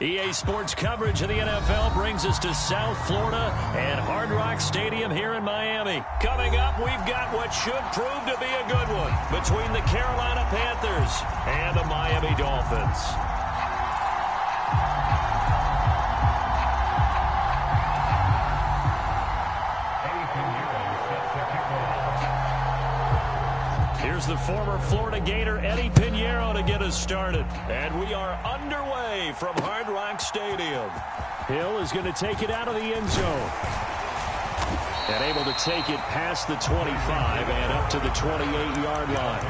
EA Sports coverage of the NFL brings us to South Florida and Hard Rock Stadium here in Miami. Coming up, we've got what should prove to be a good one between the Carolina Panthers and the Miami Dolphins. Here's the former Florida Gator Eddie Pinheiro to get us started. And we are underway from Hard Rock Stadium. Hill is going to take it out of the end zone. And able to take it past the 25 and up to the 28-yard line.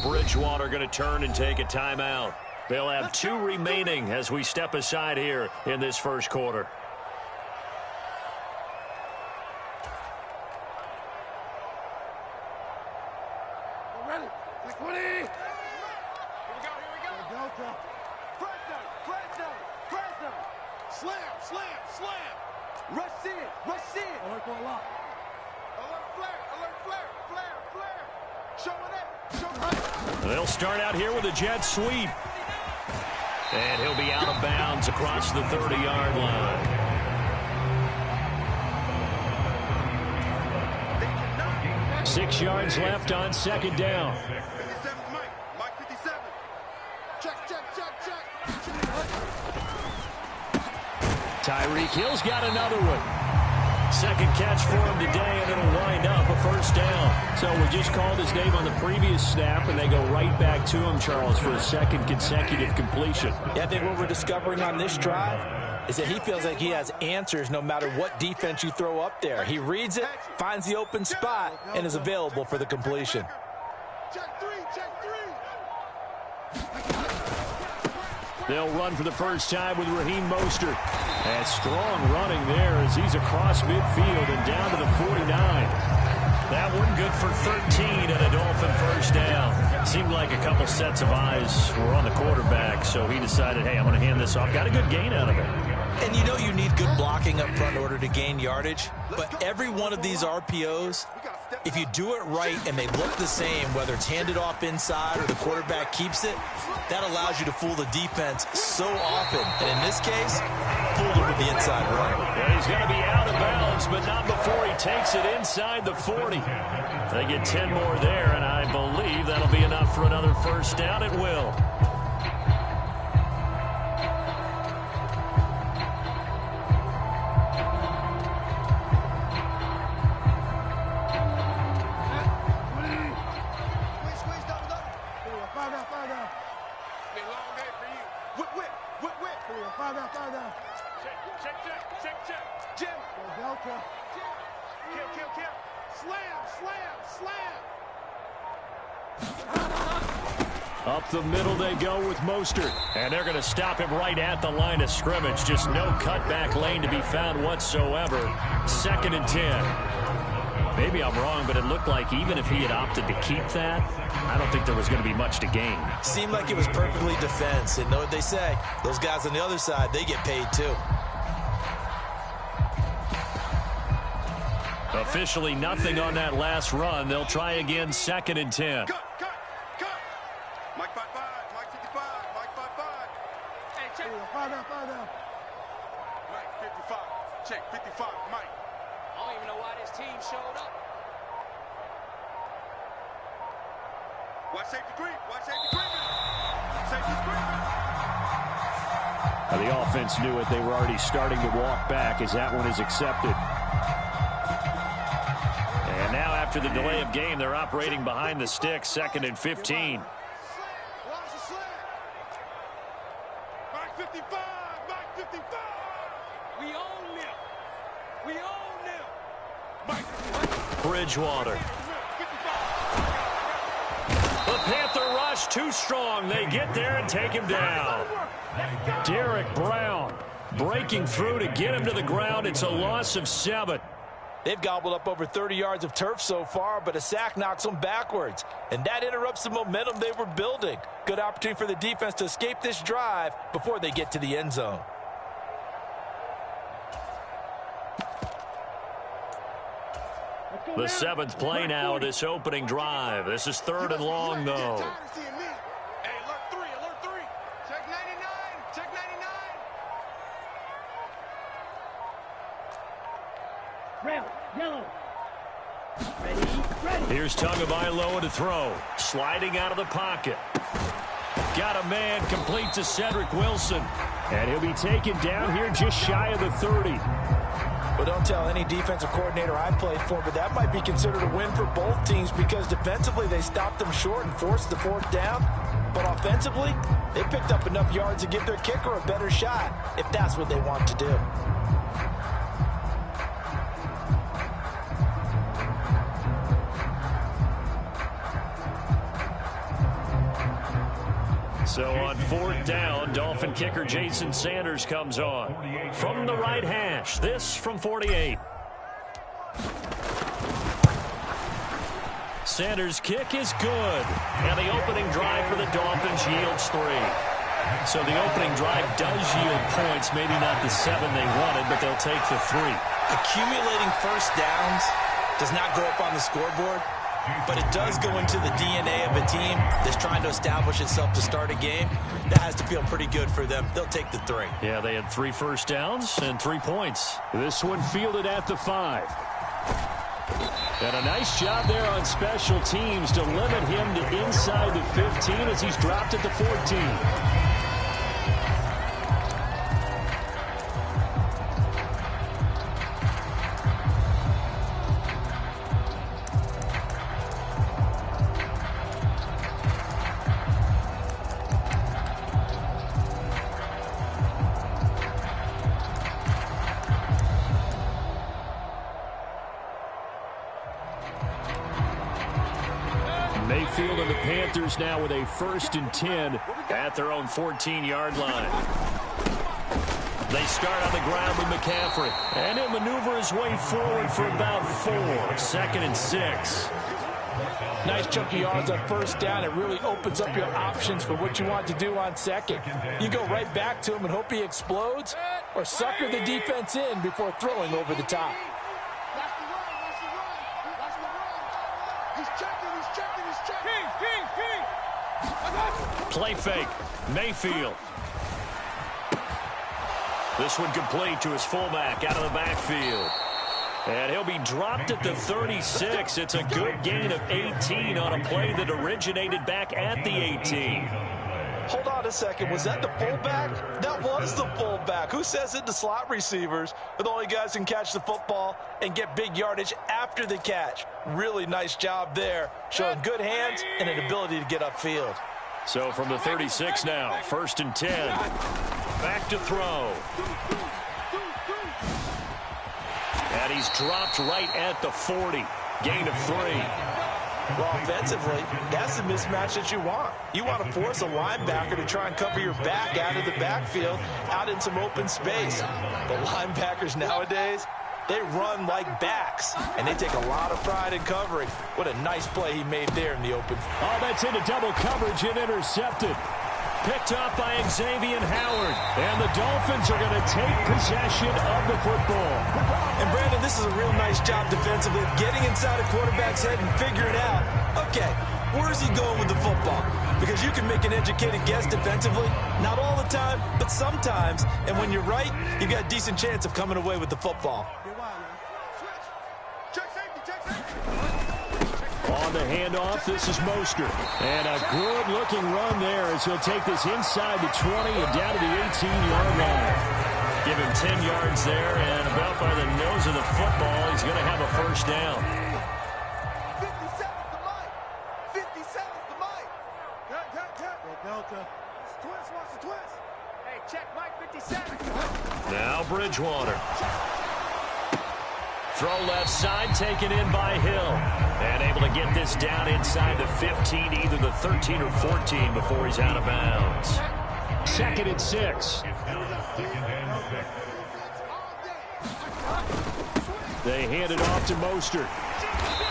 Bridgewater going to turn and take a timeout. They'll have 2 remaining as we step aside here in this first quarter. Ready? Take 20. Here we go. Delta. Press down. Slam. Rush in. Alert for a lock. Alert flare. Show it up. They'll start out here with a jet sweep. And he'll be out of bounds across the 30-yard line. Six yards left on second down. 57, Mike 57. Check. Tyreek Hill's got another one. Second catch for him today, and it'll wind up a first down. So we just called his name on the previous snap, and they go right back to him, Charles, for a second consecutive completion. Yeah, I think what we're discovering on this drive is that he feels like he has answers no matter what defense you throw up there. He reads it, finds the open spot, and is available for the completion. Check three. They'll run for the first time with Raheem Mostert. And strong running there as he's across midfield and down to the 49. That one good for 13 and a Dolphin first down. Seemed like a couple sets of eyes were on the quarterback, so he decided, hey, I'm going to hand this off. Got a good gain out of it. And you know you need good blocking up front in order to gain yardage, but every one of these RPOs, if you do it right and they look the same, whether it's handed off inside or the quarterback keeps it, that allows you to fool the defense so often. And in this case, fooled him with the inside run. Well, he's going to be out of bounds, but not before he takes it inside the 40. They get 10 more there, and I believe that'll be enough for another first down. It will. Jim. Delta. Kill. Slam. Up the middle they go with Mostert. And they're going to stop him right at the line of scrimmage. Just no cutback lane to be found whatsoever. 2nd and 10. Maybe I'm wrong, but it looked like even if he had opted to keep that, I don't think there was going to be much to gain. Seemed like it was perfectly defense. And know what they say? Those guys on the other side, they get paid too. Officially nothing on that last run. They'll try again, 2nd and 10. Cut. Mike 55. Mike 55. Hey, check. Five down. Mike 55. Check 55. Mike. I don't even know why this team showed up. Watch safety creep. Safety creeping. Now the offense knew it. They were already starting to walk back as that one is accepted. And now after the delay of game, they're operating behind the sticks, 2nd and 15. Mike 55. We own them. Mike Bridgewater. The Panther rush too strong. They get there and take him down. Derek Brown breaking through to get him to the ground. It's a loss of 7. They've gobbled up over 30 yards of turf so far, but a sack knocks them backwards. And that interrupts the momentum they were building. Good opportunity for the defense to escape this drive before they get to the end zone. The 7th play now of this opening drive. This is 3rd and long, though. Hey, alert 3, alert 3. Check 99, check 99. Red, yellow. Ready. Here's Tagovailoa to throw. Sliding out of the pocket. Got a man complete to Cedric Wilson. And he'll be taken down here just shy of the 30. Well, don't tell any defensive coordinator I played for, but that might be considered a win for both teams because defensively they stopped them short and forced the 4th down. But offensively, they picked up enough yards to give their kicker a better shot if that's what they want to do. So on 4th down, Dolphin kicker Jason Sanders comes on. From the right hash, this from 48. Sanders' kick is good. And the opening drive for the Dolphins yields 3. So the opening drive does yield points, maybe not the 7 they wanted, but they'll take the 3. Accumulating first downs does not go up on the scoreboard, but it does go into the DNA of a team that's trying to establish itself to start a game. That has to feel pretty good for them. They'll take the 3. Yeah, they had 3 first downs and 3 points. This one fielded at the 5. And a nice job there on special teams to limit him to inside the 15 as he's dropped at the 14. Mayfield and the Panthers now with a 1st and 10 at their own 14-yard line. They start on the ground with McCaffrey, and he'll maneuver his way forward for about 4. 2nd and 6. Nice chunky yards on 1st down. It really opens up your options for what you want to do on 2nd. You go right back to him and hope he explodes, or sucker the defense in before throwing over the top. Play fake. Mayfield. This one complete to his fullback out of the backfield. And he'll be dropped at the 36. It's a good gain of 18 on a play that originated back at the 18. Hold on a second. Was that the fullback? That was the fullback. Who says it to slot receivers are the only guys who can catch the football and get big yardage after the catch? Really nice job there, showing good hands and an ability to get upfield. So from the 36 now, 1st and 10. Back to throw. And he's dropped right at the 40. Gain of 3. Well, offensively, that's the mismatch that you want. You want to force a linebacker to try and cover your back out of the backfield, out in some open space. But linebackers nowadays, they run like backs, and they take a lot of pride in covering. What a nice play he made there in the open. Oh, that's into double coverage and intercepted. Picked up by Xavier Howard. And the Dolphins are going to take possession of the football. And, Brandon, this is a real nice job defensively of getting inside a quarterback's head and figuring out, okay, where's he going with the football? Because you can make an educated guess defensively. Not all the time, but sometimes. And when you're right, you've got a decent chance of coming away with the football. On the handoff, this is Mostert. And a good-looking run there as he'll take this inside the 20 and down to the 18-yard line. Give him 10 yards there, and about by the nose of the football, he's going to have a 1st down. 57's the mic. 57's the mic. Cut. Delta. Twist, watch the twist. Hey, check Mike 57. Now Bridgewater. Throw left side, taken in by Hill. And able to get this down inside the 15, either the 13 or 14 before he's out of bounds. 2nd and 6. They hand it off to Mostert.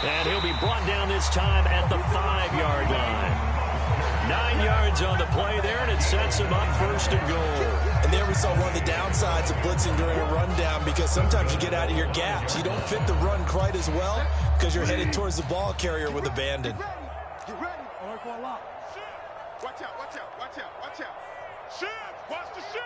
And he'll be brought down this time at the 5-yard line. 9 yards on the play there, and it sets him up 1st and goal. And there we saw one of the downsides of blitzing during a rundown, because sometimes you get out of your gaps. You don't fit the run quite as well because you're headed towards the ball carrier with abandon. Get ready. All right, for a lot. Watch out, watch out, watch out, watch out. Shift, watch the shift.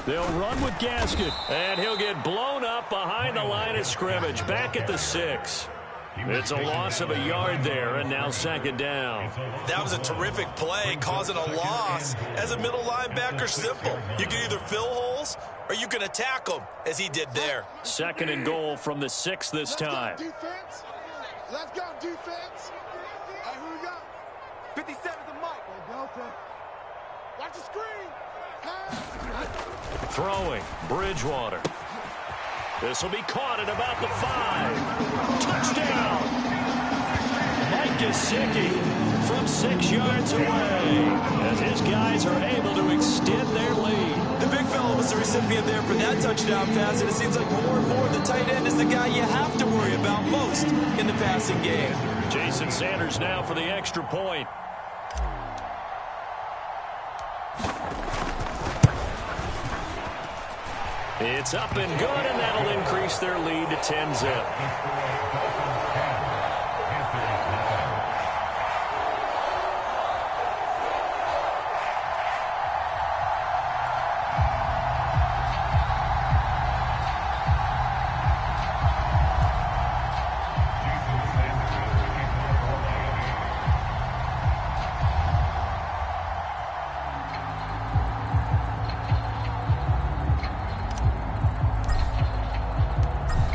They'll run with Gasket, and he'll get blown up behind the line of scrimmage, back at the 6. It's a loss of a yard there, and now 2nd down. That was a terrific play, causing a loss. As a middle linebacker, simple. You can either fill holes or you can attack them, as he did there. 2nd and goal from the 6 this time. Let's go, defense. Let's go, defense. All right, who we got? 57 the mic. Hey, Delta. Watch the screen. Pass. Throwing, Bridgewater. This will be caught at about the 5. Touchdown! Mike Gesicki from 6 yards away as his guys are able to extend their lead. The big fellow was the recipient there for that touchdown pass, and it seems like more and more the tight end is the guy you have to worry about most in the passing game. Jason Sanders now for the extra point. It's up and good, and that'll increase their lead to 10-zip.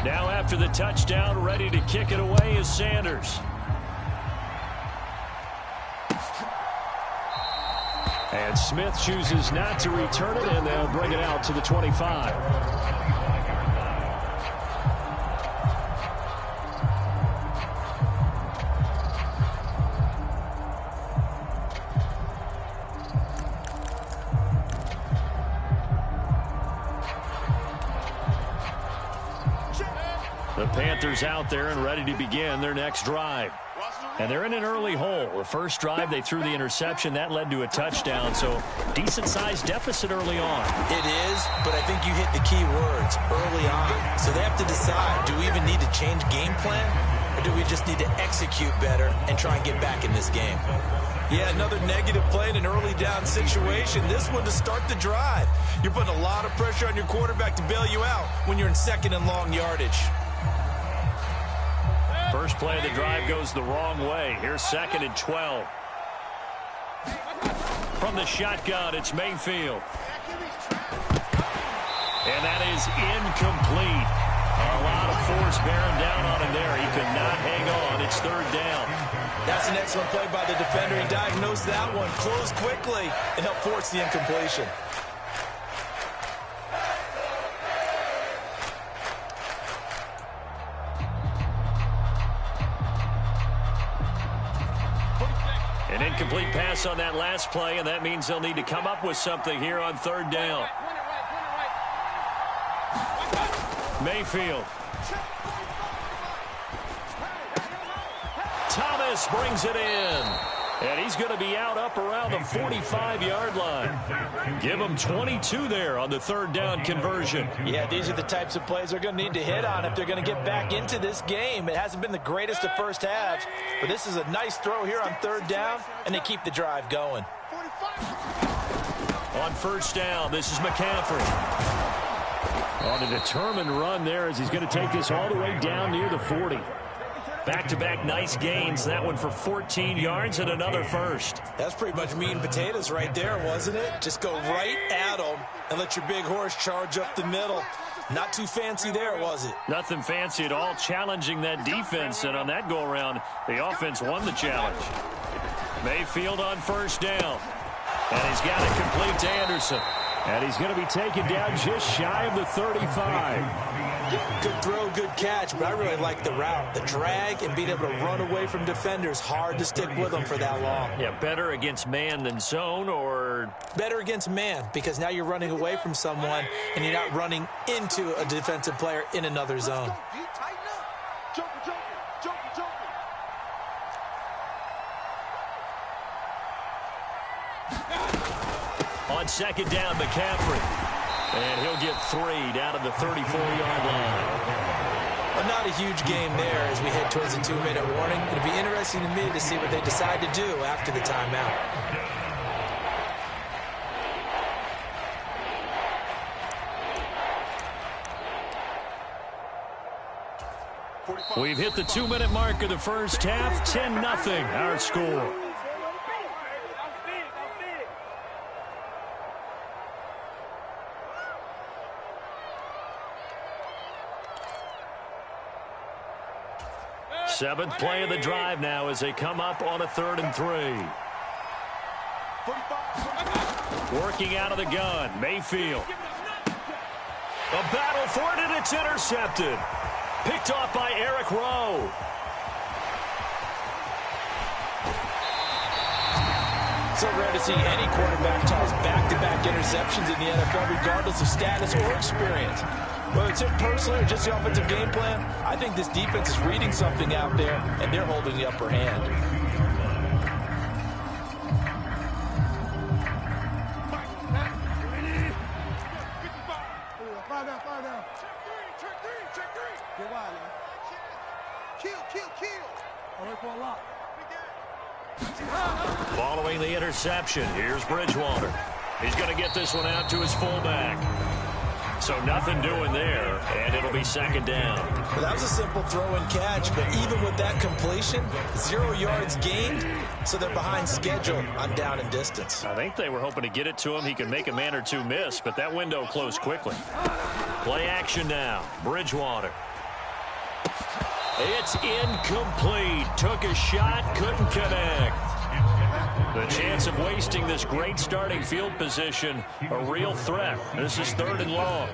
Now after the touchdown, ready to kick it away is Sanders. And Smith chooses not to return it, and they'll bring it out to the 25. The Panthers out there and ready to begin their next drive. And they're in an early hole. The first drive, they threw the interception. That led to a touchdown, so decent-sized deficit early on. It is, but I think you hit the key words, early on. So they have to decide, do we even need to change game plan, or do we just need to execute better and try and get back in this game? Yeah, another negative play in an early down situation. This one to start the drive. You're putting a lot of pressure on your quarterback to bail you out when you're in 2nd and long yardage. First play of the drive goes the wrong way. Here's 2nd and 12. From the shotgun, it's Mayfield. And that is incomplete. A lot of force bearing down on him there. He could not hang on. It's 3rd down. That's an excellent play by the defender. He diagnosed that one, closed quickly, and helped force the incompletion. An incomplete pass on that last play, and that means they'll need to come up with something here on 3rd down. Mayfield. Thomas brings it in. And he's going to be out up around the 45-yard line. Give him 22 there on the 3rd down conversion. Yeah, these are the types of plays they're going to need to hit on if they're going to get back into this game. It hasn't been the greatest of first halves, but this is a nice throw here on 3rd down, and they keep the drive going. On 1st down, this is McCaffrey. On a determined run there as he's going to take this all the way down near the 40. Back-to-back nice gains. That one for 14 yards and another first. That's pretty much meat and potatoes right there, wasn't it? Just go right at them and let your big horse charge up the middle. Not too fancy there, was it? Nothing fancy at all, challenging that defense. And on that go-around, the offense won the challenge. Mayfield on 1st down. And he's got it complete to Anderson. And he's going to be taken down just shy of the 35. Good throw, good catch, but I really like the route. The drag and being able to run away from defenders, hard to stick with them for that long. Yeah, better against man than zone, or? Better against man, because now you're running away from someone and you're not running into a defensive player in another zone. On second down, McCaffrey. And he'll get 3 down at the 34-yard line. Well, not a huge game there as we head towards the 2-minute warning. It'll be interesting to me to see what they decide to do after the timeout. We've hit the 2-minute mark of the first half. 10-0 our score. Seventh play of the drive now as they come up on a 3rd and 3. Working out of the gun, Mayfield. A battle for it, and it's intercepted. Picked off by Eric Rowe. So rare to see any quarterback toss back-to-back interceptions in the NFL, regardless of status or experience. Whether it's him personally or just the offensive game plan, I think this defense is reading something out there, and they're holding the upper hand. Following the interception, here's Bridgewater. He's going to get this one out to his fullback. So nothing doing there, and it'll be second down. Well, that was a simple throw and catch, but even with that completion, 0 yards gained, so they're behind schedule on down and distance. I think they were hoping to get it to him. He could make a man or two miss, but that window closed quickly. Play action now. Bridgewater. It's incomplete. Took a shot, couldn't connect. The chance of wasting this great starting field position, a real threat. This is 3rd and long.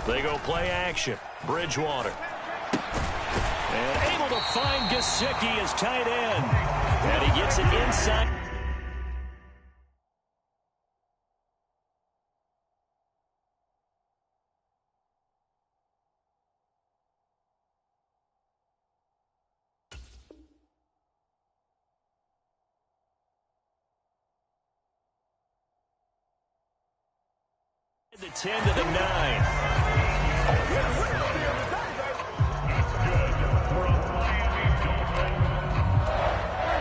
They go play action. Bridgewater. And able to find Gesicki as tight end. And he gets it inside. The 10 to the 9.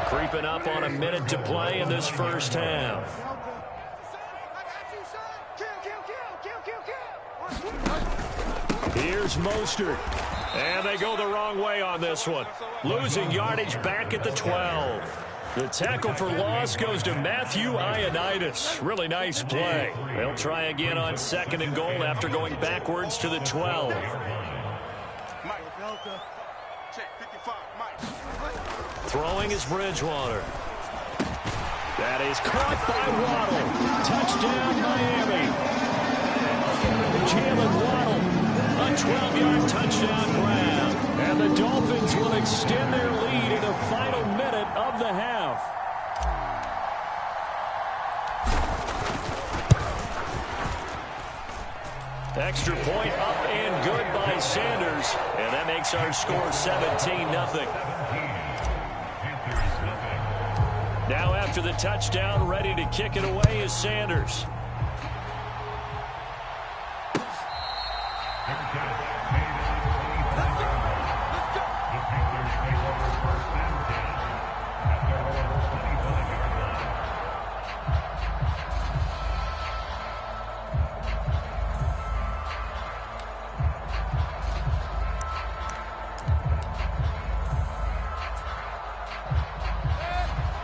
Creeping up on a minute to play in this first half. Here's Mostert. And they go the wrong way on this one. Losing yardage back at the 12. The tackle for loss goes to Matthew Ioannidis. Really nice play. They'll try again on 2nd and goal after going backwards to the 12. Throwing is Bridgewater. That is caught by Waddle. Touchdown, Miami. Jalen Waddle, a 12-yard touchdown grab. And the Dolphins will extend their lead in the final minute of the half. Extra point up and good by Sanders. And that makes our score 17-0. Now after the touchdown, ready to kick it away is Sanders.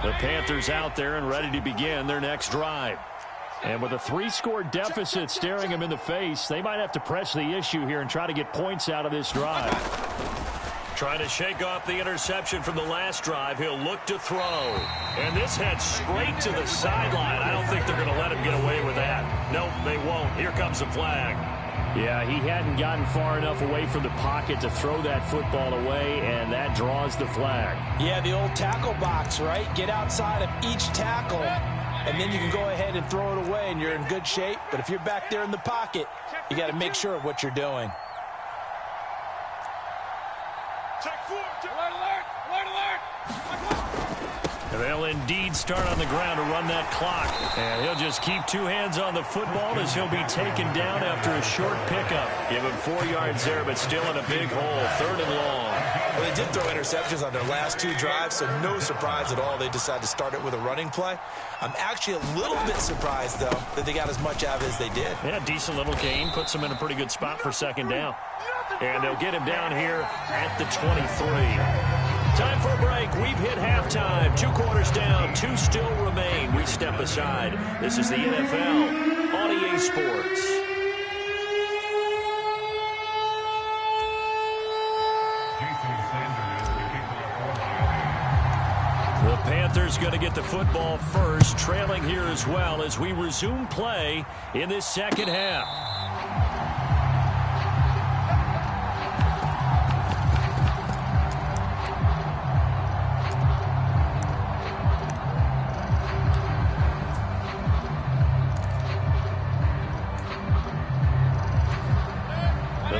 The Panthers out there and ready to begin their next drive. And with a 3-score deficit staring them in the face, they might have to press the issue here and try to get points out of this drive. Trying to shake off the interception from the last drive. He'll look to throw. And this heads straight to the sideline. I don't think they're going to let him get away with that. Nope, they won't. Here comes the flag. Yeah, he hadn't gotten far enough away from the pocket to throw that football away, and that draws the flag. Yeah, the old tackle box, right? Get outside of each tackle, and then you can go ahead and throw it away, and you're in good shape. But if you're back there in the pocket, you got to make sure of what you're doing. They'll indeed start on the ground to run that clock. And he'll just keep two hands on the football as he'll be taken down after a short pickup. Give him 4 yards there, but still in a big hole. 3rd and long. Well, they did throw interceptions on their last 2 drives, so no surprise at all they decided to start it with a running play. I'm actually a little bit surprised, though, that they got as much out of it as they did. Yeah, decent little gain. Puts them in a pretty good spot for 2nd down. And they'll get him down here at the 23. Time for a break. We've hit halftime. 2 quarters down. 2 still remain. We step aside. This is the NFL on EA Sports. The Panthers going to get the football first, trailing here as well as we resume play in this second half.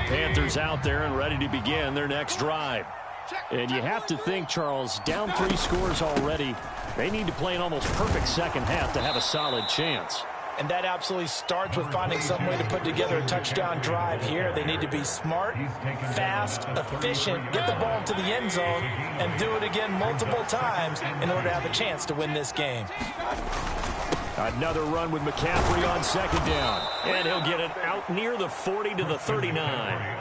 Panthers out there and ready to begin their next drive. And you have to think, Charles, down 3 scores already. They need to play an almost perfect second half to have a solid chance. And that absolutely starts with finding some way to put together a touchdown drive here. They need to be smart, fast, efficient, get the ball into the end zone, and do it again multiple times in order to have a chance to win this game. Another run with McCaffrey on 2nd down. And he'll get it out near the 40 to the 39.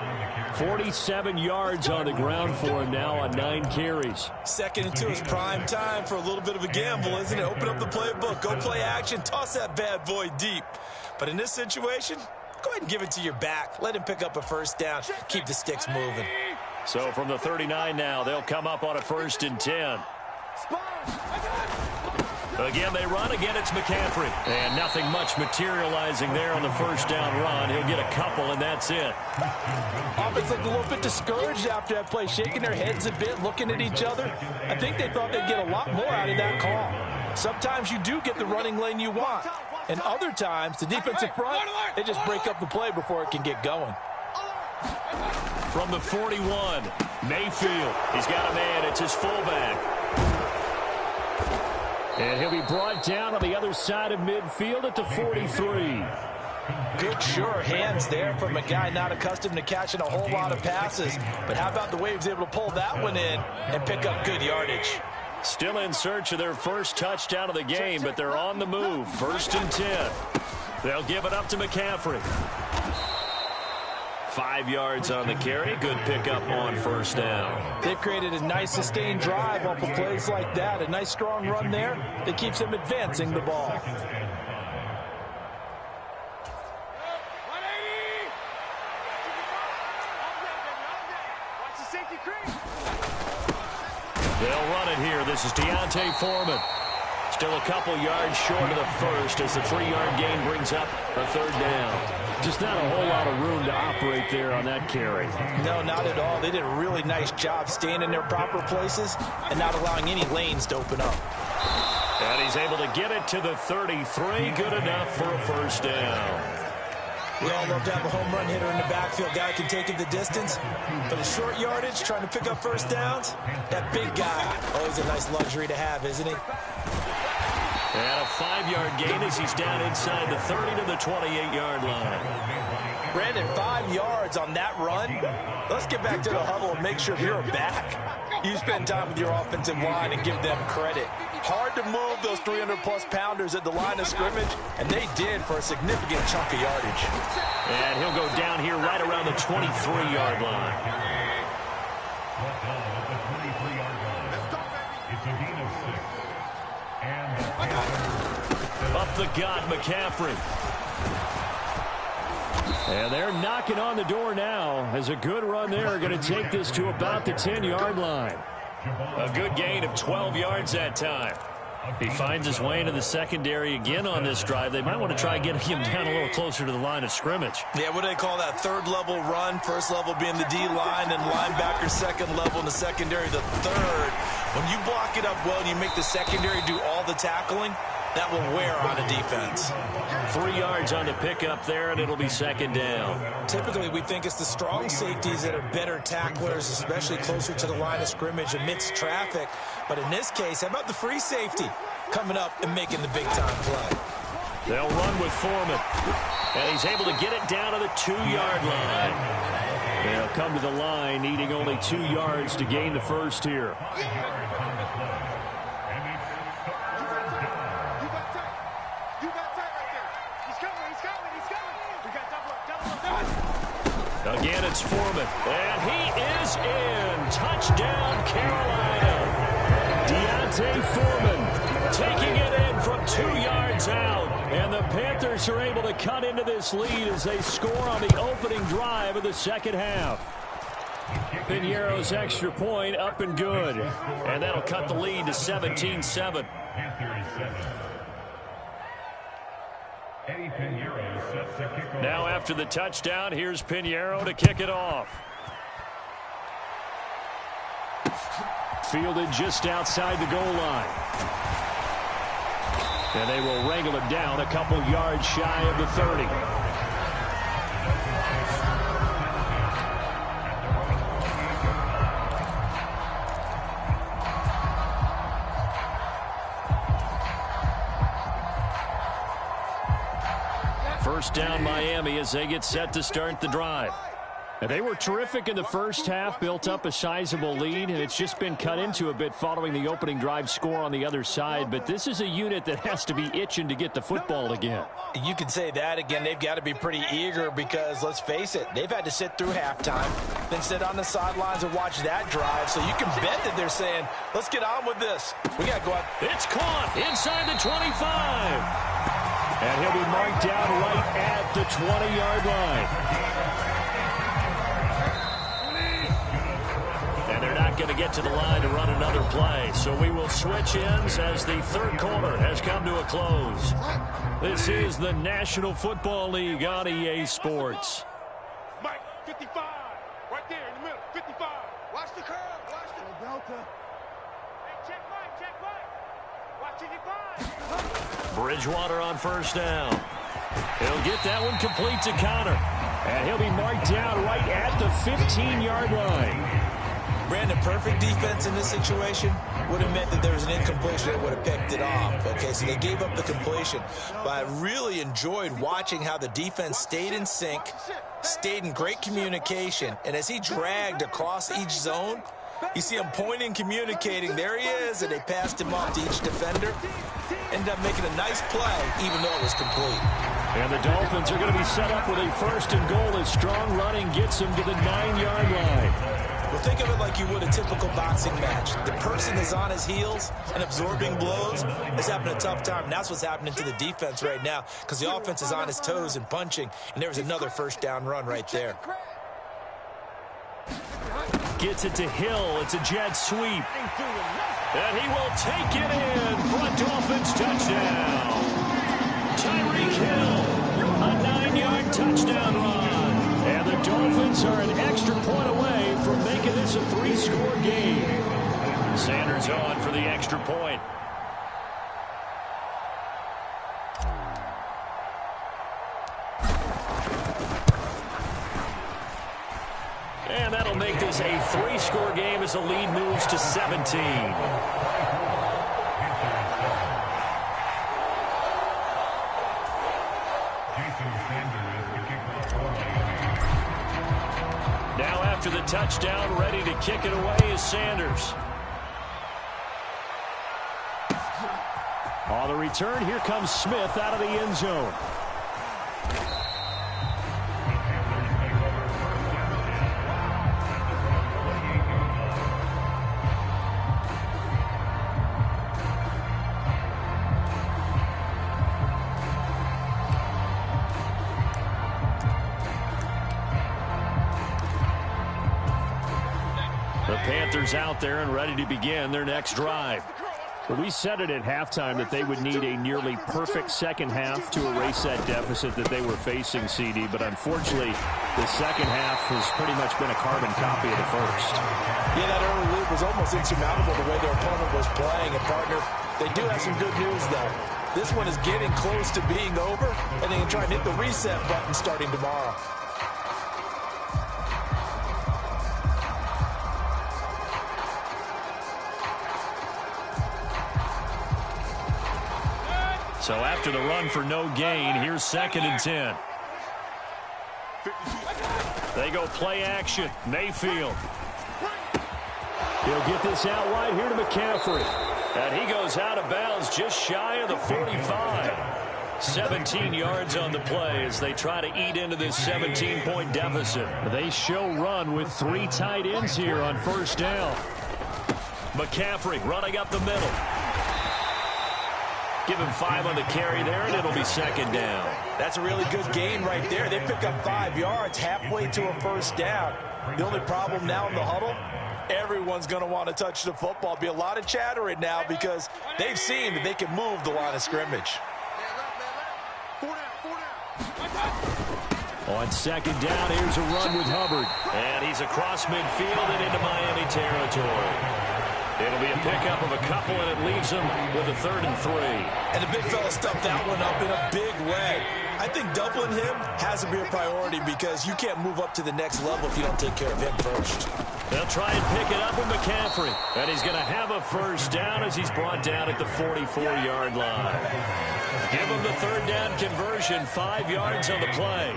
47 yards on the ground for him now on 9 carries. 2nd and 2 is prime time for a little bit of a gamble, isn't it? Open up the playbook, go play action, toss that bad boy deep. But in this situation, go ahead and give it to your back. Let him pick up a 1st down. Keep the sticks moving. So from the 39 now, they'll come up on a 1st and 10. Again, they run. Again, it's McCaffrey. And nothing much materializing there on the 1st down run. He'll get a couple, and that's it. Offense looked a little bit discouraged after that play, shaking their heads a bit, looking at each other. I think they thought they'd get a lot more out of that call. Sometimes you do get the running lane you want. And other times, the defensive front, they just break up the play before it can get going. From the 41, Mayfield. He's got a man. It's his fullback. And he'll be brought down on the other side of midfield at the 43. Good, sure hands there from a guy not accustomed to catching a whole lot of passes. But how about the way he was able to pull that one in and pick up good yardage? Still in search of their first touchdown of the game, but they're on the move. 1st and 10. They'll give it up to McCaffrey. 5 yards on the carry. Good pickup on 1st down. They've created a nice sustained drive off of plays like that. A nice strong run there that keeps them advancing the ball. They'll run it here. This is Deontay Foreman. Still a couple yards short of the 1st as the 3-yard gain brings up a 3rd down. Just not a whole lot of room to operate there on that carry. No, not at all. They did a really nice job staying in their proper places and not allowing any lanes to open up. And he's able to get it to the 33. Good enough for a 1st down. We all love to have a home run hitter in the backfield. Guy can take it the distance. But a short yardage, trying to pick up 1st downs, that big guy, always a nice luxury to have, isn't he? And a 5-yard gain as he's down inside the 30 to the 28-yard line. Brandon, 5 yards on that run. Let's get back to the huddle and make sure you're back. You spend time with your offensive line and give them credit. Hard to move those 300-plus pounders at the line of scrimmage, and they did for a significant chunk of yardage. And he'll go down here right around the 23-yard line. Up the gut, McCaffrey. And they're knocking on the door now as a good run there. Going to take this to about the 10-yard line. A good gain of 12 yards that time. He finds his way into the secondary again on this drive. They might want to try getting him down a little closer to the line of scrimmage. Yeah, what do they call that? Third level run. First level being the D-line, and linebacker second level in the secondary the third. When you block it up well and you make the secondary do all the tackling, that will wear on a defense. 3 yards on the pickup there, and it'll be second down. Typically, we think it's the strong safeties that are better tacklers, especially closer to the line of scrimmage amidst traffic. But in this case, how about the free safety coming up and making the big-time play? They'll run with Foreman, and he's able to get it down to the 2-yard line. They'll come to the line, needing only 2 yards to gain the first here. Again, it's Foreman, and he is in. Touchdown, Carolina. Deontay Foreman taking it in from 2 yards out. And the Panthers are able to cut into this lead as they score on the opening drive of the second half. Piñeiro's extra point up and good. And that'll cut the lead to 17-7. Now after the touchdown, here's Piñeiro to kick it off. Fielded just outside the goal line. And they will wrangle it down a couple yards shy of the 30. First down Miami as they get set to start the drive. And they were terrific in the first half, built up a sizable lead, and it's just been cut into a bit following the opening drive score on the other side. But this is a unit that has to be itching to get the football again. You can say that again. They've got to be pretty eager because, let's face it, they've had to sit through halftime, then sit on the sidelines and watch that drive. So you can bet that they're saying, let's get on with this. We got to go out. It's caught inside the 25. And he'll be marked down right at the 20-yard line. And they're not going to get to the line to run another play. So we will switch ends as the third quarter has come to a close. This is the National Football League on EA Sports. Mike, 55. Right there in the middle. 55. Watch the curve. Watch the Delta. Hey, check Mike. Watch it, 5. Bridgewater on first down. He'll get that one complete to Connor. And he'll be marked down right at the 15-yard line. Brandon, perfect defense in this situation would have meant that there was an incompletion that would have picked it off. Okay, so they gave up the completion. But I really enjoyed watching how the defense stayed in sync, stayed in great communication, and as he dragged across each zone, you see him pointing, communicating. There he is, and they passed him off to each defender. Ended up making a nice play, even though it was complete. And the Dolphins are going to be set up with a first and goal as strong running gets them to the 9-yard line. Well, think of it like you would a typical boxing match. The person is on his heels and absorbing blows is having a tough time. And that's what's happening to the defense right now because the offense is on his toes and punching. And there's another first down run right there. Gets it to Hill. It's a jet sweep. And he will take it in for a Dolphins touchdown. Tyreek Hill, a 9-yard touchdown run. And the Dolphins are an extra point away from making this a 3-score game. Sanders on for the extra point. And that'll make this a 3-score game as the lead moves to 17. Now after the touchdown, ready to kick it away is Sanders. On the return, here comes Smith out of the end zone. Panthers out there and ready to begin their next drive. We said it at halftime that they would need a nearly perfect second half to erase that deficit that they were facing, CD. But unfortunately, the second half has pretty much been a carbon copy of the first. Yeah, that early lead was almost insurmountable the way their opponent was playing. And, partner, they do have some good news, though. This one is getting close to being over, and they can try and hit the reset button starting tomorrow. So after the run for no gain, here's 2nd and 10. They go play action. Mayfield. He'll get this out wide here to McCaffrey. And he goes out of bounds just shy of the 45. 17 yards on the play as they try to eat into this 17-point deficit. They show run with 3 tight ends here on first down. McCaffrey running up the middle. Give him 5 on the carry there, and it'll be 2nd down. That's a really good gain right there. They pick up 5 yards halfway to a first down. The only problem now in the huddle, everyone's going to want to touch the football. Be a lot of chattering now because they've seen that they can move the line of scrimmage. On 2nd down, here's a run with Hubbard. And he's across midfield and into Miami territory. It'll be a pickup of a couple, and it leaves them with a 3rd and 3. And the big fella stuffed that one up in a big way. I think doubling him has to be a priority because you can't move up to the next level if you don't take care of him first. They'll try and pick it up with McCaffrey. And he's going to have a first down as he's brought down at the 44-yard line. Give him the 3rd down conversion, 5 yards on the play.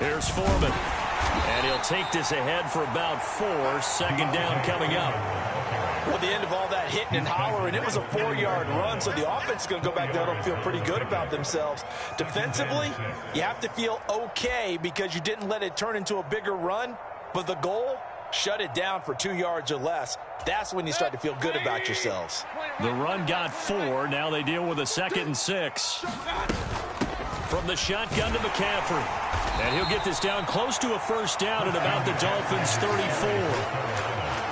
Here's Foreman. And he'll take this ahead for about 4. 2nd down coming up. Well, the end of all that hitting and hollering, it was a 4-yard run, so the offense is going to go back there and feel pretty good about themselves. Defensively, you have to feel okay because you didn't let it turn into a bigger run, but the goal, shut it down for 2 yards or less. That's when you start to feel good about yourselves. The run got 4. Now they deal with a 2nd and 6. From the shotgun to McCaffrey. And he'll get this down close to a first down at about the Dolphins' 34.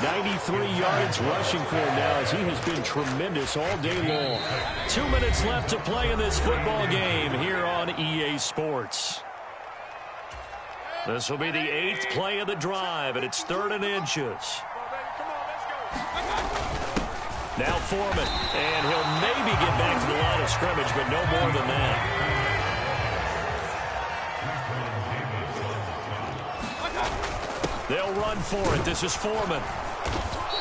93 yards rushing for him now as he has been tremendous all day long. 2 minutes left to play in this football game here on EA Sports. This will be the 8th play of the drive, and it's 3rd and inches. Now Foreman, and he'll maybe get back to the line of scrimmage, but no more than that. They'll run for it. This is Foreman.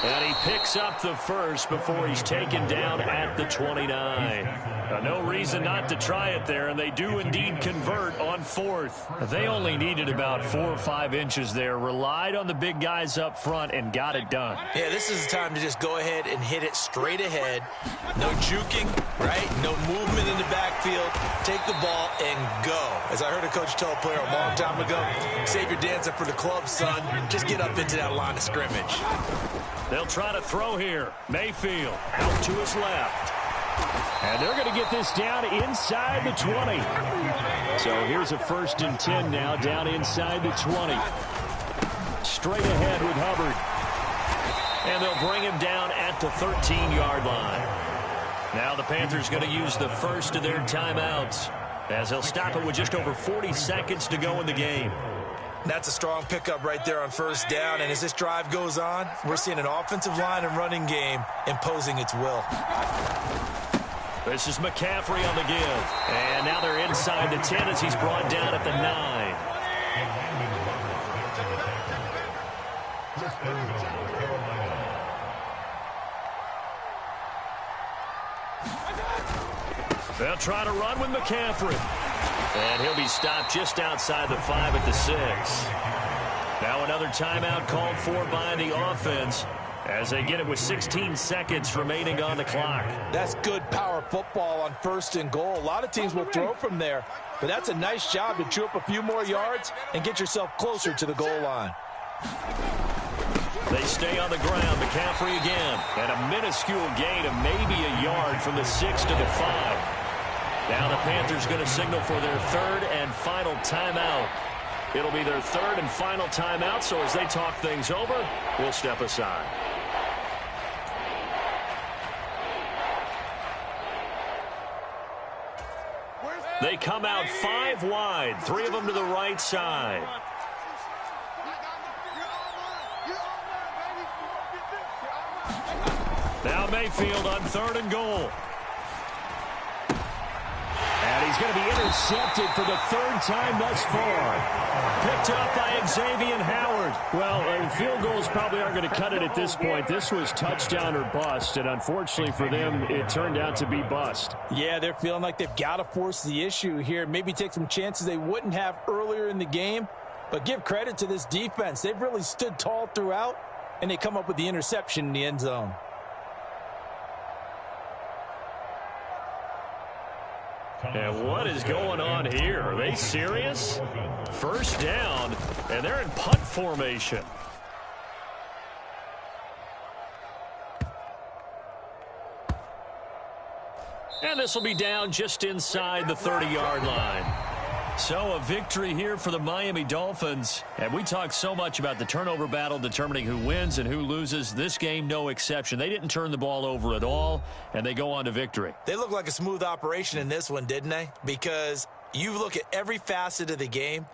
And he picks up the first before he's taken down at the 29. No reason not to try it there, and they do indeed convert on 4th. They only needed about 4 or 5 inches there, relied on the big guys up front, and got it done. Yeah, this is the time to just go ahead and hit it straight ahead. No juking, right? No movement in the backfield. Take the ball and go. As I heard a coach tell a player a long time ago, save your dancing for the club, son. Just get up into that line of scrimmage. They'll try to throw here. Mayfield out to his left. And they're going to get this down inside the 20. So here's a 1st and 10 now down inside the 20. Straight ahead with Hubbard. And they'll bring him down at the 13-yard line. Now the Panthers going to use the first of their timeouts as they'll stop it with just over 40 seconds to go in the game. That's a strong pickup right there on first down. And as this drive goes on, we're seeing an offensive line and running game imposing its will. This is McCaffrey on the give. And now they're inside the 10 as he's brought down at the 9. They'll try to run with McCaffrey. And he'll be stopped just outside the 5 at the 6. Now another timeout called for by the offense as they get it with 16 seconds remaining on the clock. That's good power football on 1st and goal. A lot of teams will throw from there, but that's a nice job to chew up a few more yards and get yourself closer to the goal line. They stay on the ground. McCaffrey again. And a minuscule gain of maybe a yard from the 6 to the 5. Now the Panthers going to signal for their 3rd and final timeout. It'll be their third and final timeout, so as they talk things over, we'll step aside. They come out 5 wide, 3 of them to the right side. Now Mayfield on 3rd and goal. And he's going to be intercepted for the 3rd time thus far. Picked up by Xavier Howard. Well, field goals probably aren't going to cut it at this point. This was touchdown or bust, and unfortunately for them, it turned out to be bust. Yeah, they're feeling like they've got to force the issue here. Maybe take some chances they wouldn't have earlier in the game. But give credit to this defense. They've really stood tall throughout, and they come up with the interception in the end zone. And what is going on here? Are they serious? First down, and they're in punt formation. And this will be down just inside the 30-yard line. So a victory here for the Miami Dolphins. And we talked so much about the turnover battle determining who wins and who loses. This game, no exception. They didn't turn the ball over at all, and they go on to victory. They look like a smooth operation in this one, didn't they? Because you look at every facet of the game,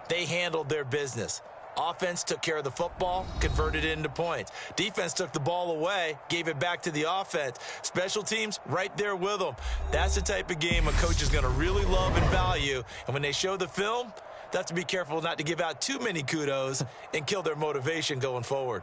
they handled their business. Offense took care of the football, converted it into points. Defense took the ball away, gave it back to the offense. Special teams, right there with them. That's the type of game a coach is going to really love and value. And when they show the film, they have to be careful not to give out too many kudos and kill their motivation going forward.